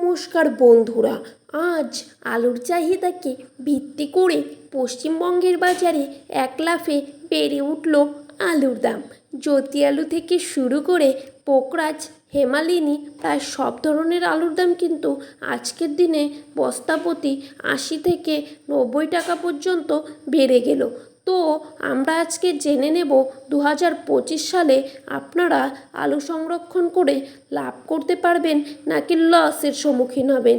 নমস্কার বন্ধুরা, আজ আলুর চাহিদাকে ভিত্তি করে পশ্চিমবঙ্গের বাজারে এক লাফে বেড়ে উঠল আলুর দাম। জ্যোতি আলু থেকে শুরু করে পোকরাজ, হেমালিনী প্রায় সব ধরনের আলুর দাম কিন্তু আজকের দিনে বস্তাপ্রতি ৮০ থেকে ৯০ টাকা পর্যন্ত বেড়ে গেল। তো আমরা আজকে জেনে নেব 2025 সালে আপনারা আলু সংরক্ষণ করে লাভ করতে পারবেন নাকি লসের সম্মুখীন হবেন।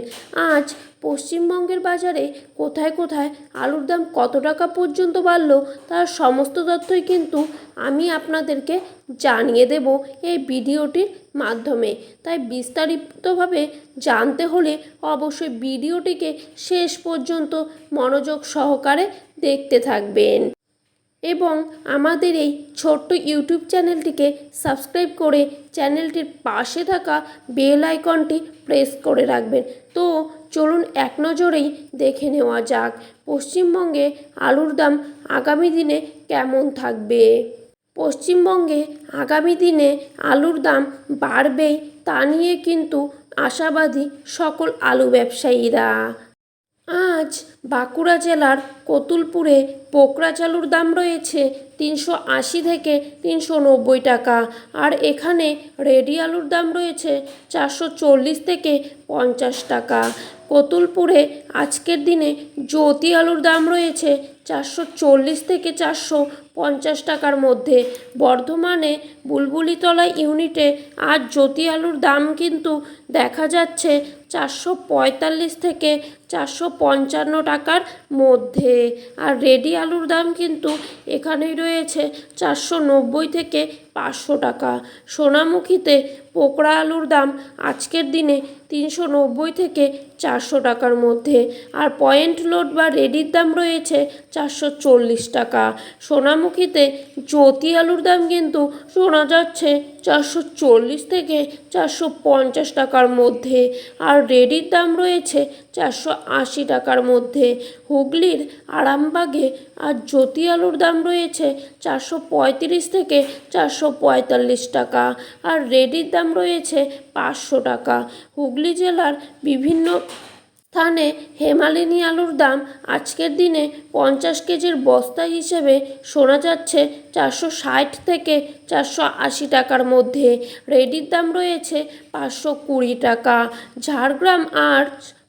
আজ পশ্চিমবঙ্গের বাজারে কোথায় কোথায় আলুর দাম কত টাকা পর্যন্ত বাড়ল তার সমস্ত তথ্যই কিন্তু আমি আপনাদেরকে জানিয়ে দেব এই ভিডিওটির মাধ্যমে। তাই বিস্তারিতভাবে জানতে হলে অবশ্যই ভিডিওটিকে শেষ পর্যন্ত মনোযোগ সহকারে দেখতে থাকবেন এবং আমাদের এই ছোট্ট ইউটিউব চ্যানেলটিকে সাবস্ক্রাইব করে চ্যানেলটির পাশে থাকা বেল আইকনটি প্রেস করে রাখবেন। তো চলুন এক নজরেই দেখে নেওয়া যাক পশ্চিমবঙ্গে আলুর দাম আগামী দিনে কেমন থাকবে। পশ্চিমবঙ্গে আগামী দিনে আলুর দাম বাড়বেই তা নিয়ে কিন্তু আশাবাদী সকল আলু ব্যবসায়ীরা। আজ বাঁকুড়া জেলার কতুলপুরে পোকরাজ আলুর দাম রয়েছে ৩৮০ থেকে ৩৯০ টাকা, আর এখানে রেডি আলুর দাম রয়েছে ৪৪০ থেকে ৫০ টাকা। কতুলপুরে আজকের দিনে জ্যোতি আলুর দাম রয়েছে ৪৪০ থেকে ৪৫০ টাকার মধ্যে। বর্ধমানে বুলবুলিতলা ইউনিটে আজ জ্যোতি আলুর দাম কিন্তু দেখা যাচ্ছে ৪৪৫ থেকে ৪৫৫ টাকার মধ্যে, আর রেডি আলুর দাম কিন্তু এখানেই রয়েছে ৪৯০ থেকে ৫০০ টাকা। সোনামুখীতে পোকরা আলুর দাম আজকের দিনে ৩৯০ থেকে ৪০০ টাকার মধ্যে, আর পয়েন্ট লোড বা রেডির দাম রয়েছে ৪৪০ টাকা। সোনামুখীতে জ্যোতি আলুর দাম কিন্তু শোনা যাচ্ছে ৪৪০ থেকে ৪৫০ টাকার মধ্যে, আর রেডির দাম রয়েছে ৪৮০ টাকার মধ্যে। হুগলির আরামবাগে আর জ্যোতি আলুর দাম রয়েছে ৪৩৫ থেকে ৪৪৫ টাকা, আর রেডির দাম রয়েছে ৫০০ টাকা। হুগলি জেলার বিভিন্ন স্থানে হেমালিনী আলুর দাম আজকের দিনে ৫০ কেজির বস্তা হিসেবে শোনা যাচ্ছে ৪৬০ থেকে ৪৮০ টাকার মধ্যে। রেডির দাম রয়েছে ৫২০ টাকা। ঝাড়গ্রাম আর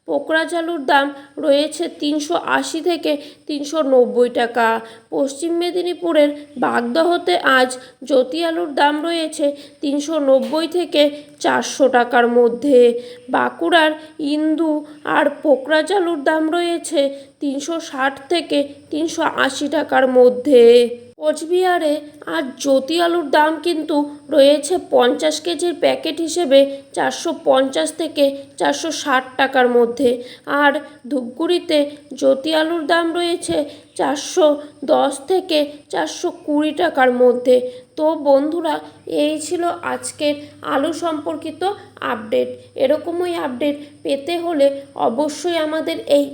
পোকরাজ আলুর দাম রয়েছে ৩৮০ থেকে ৩৯০ টাকা। পশ্চিম মেদিনীপুরের বাগদহতে আজ জ্যোতি আলুর দাম রয়েছে ৩৯০ থেকে ৪০০ টাকার মধ্যে। বাঁকুড়ার ইন্দু আর পোকরাজ আলুর দাম রয়েছে ৩৬০ থেকে ৩৮০ টাকার মধ্যে। কোচবিহারে আজ জ্যোতি আলুর দাম কিন্তু রয়েছে ৫০ কেজির প্যাকেট হিসেবে ৪৫০ থেকে ৪৬০ টাকার মধ্যে, আর ধূপগুড়িতে জ্যোতি আলুর দাম রয়েছে ৪১০ থেকে ৪২০ টাকার মধ্যে। তো বন্ধুরা, এই ছিল আজকের আলু সম্পর্কিত আপডেট। এরকমই আপডেট পেতে হলে অবশ্যই আমাদের এই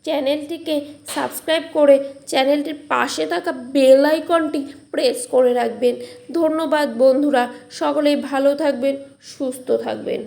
চ্যানেলটিকে সাবস্ক্রাইব করে চ্যানেলটির পাশে থাকা বেল আইকনটি প্রেস করে রাখবেন। ধন্যবাদ বন্ধুরা, সকলেই ভালো থাকবেন, সুস্থ থাকবেন।